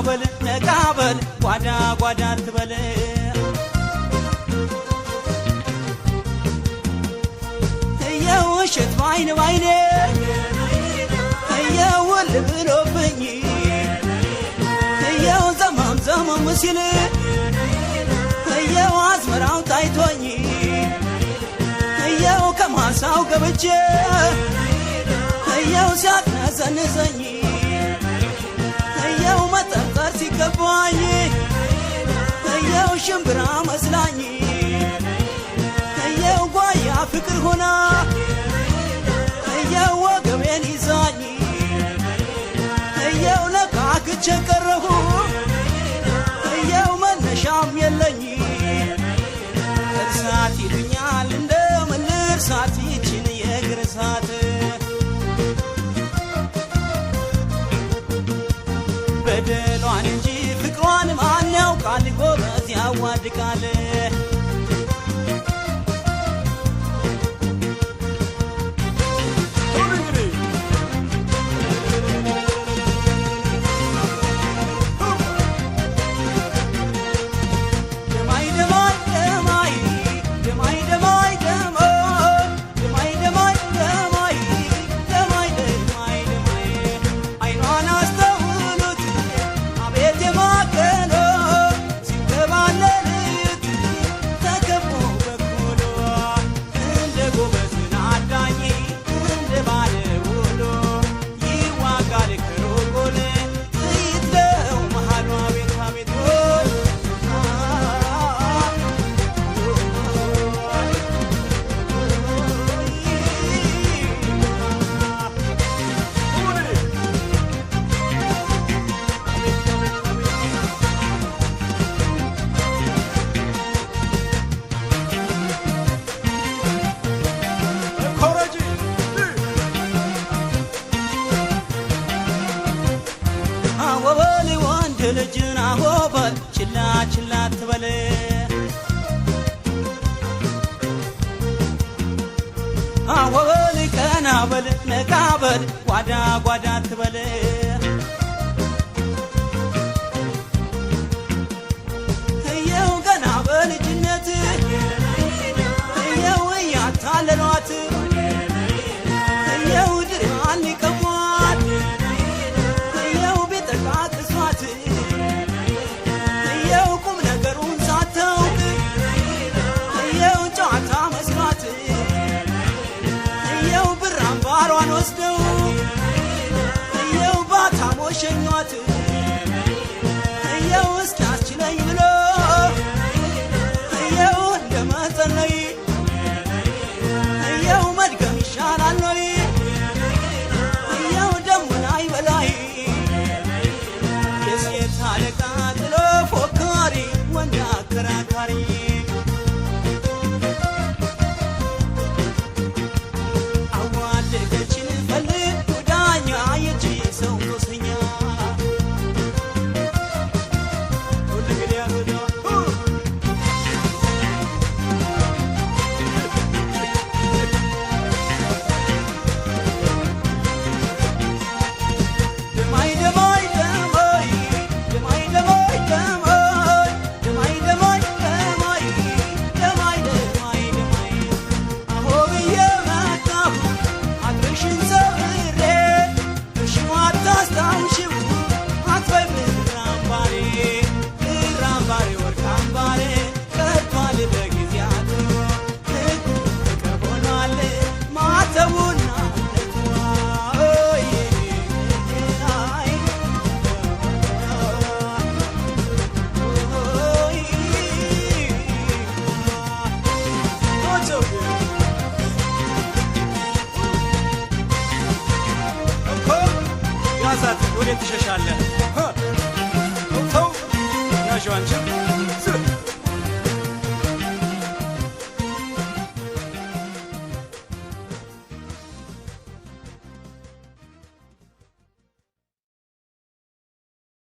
በል ነቃ በል ጓዳ ጓዳ አትበል እየውሸት ባይን ባይኔ እየውል ብሎብኝ እየው ዘመም ዘመም ሲል እየው አዝመራው ታይቶኝ እየው ከማሳው ገብቼ እየው ሲያቅነዘንዘኝ እየው መጠርጠር ሲገባኝ እየው ሽምብራ መስላኝ እየው ጓያ ፍቅር ሆና እየው ወገቤን ይዛኝ እየው ነቃክቼ ቀረሁ እየው መነሻም የለኝ እርሳት ይሉኛል እንደምን ልርሳት ይችን የእግር እሳት በደሏን እንጂ ፍቅሯን ማን ያውቃል ጎበዝ ያዋድቃል ልጅና ሆበል ችላ ችላ አትበል አወበል ቀና በል ነቃ በል ጓዳ ጓዳ አትበል እየው ገና በልጅነት እየው እያታለሏት እየው ድሪዋን ሊቀሟት እየው ቢጠቃቅሷት ባሯን ወስደው እየው ባታሞ ሸኟት እየው እስኪያስችለኝ ብሎ እየው እንደመጸለይ እየው መድገም ይሻላል ወይ እየው ደሞ ላይ በላይ የሴት አለቃ ጥሎ ፎካሪ ወንድ አከራካሪ ወዴት ትሸሻለህ? ተው ያዥው አንቺ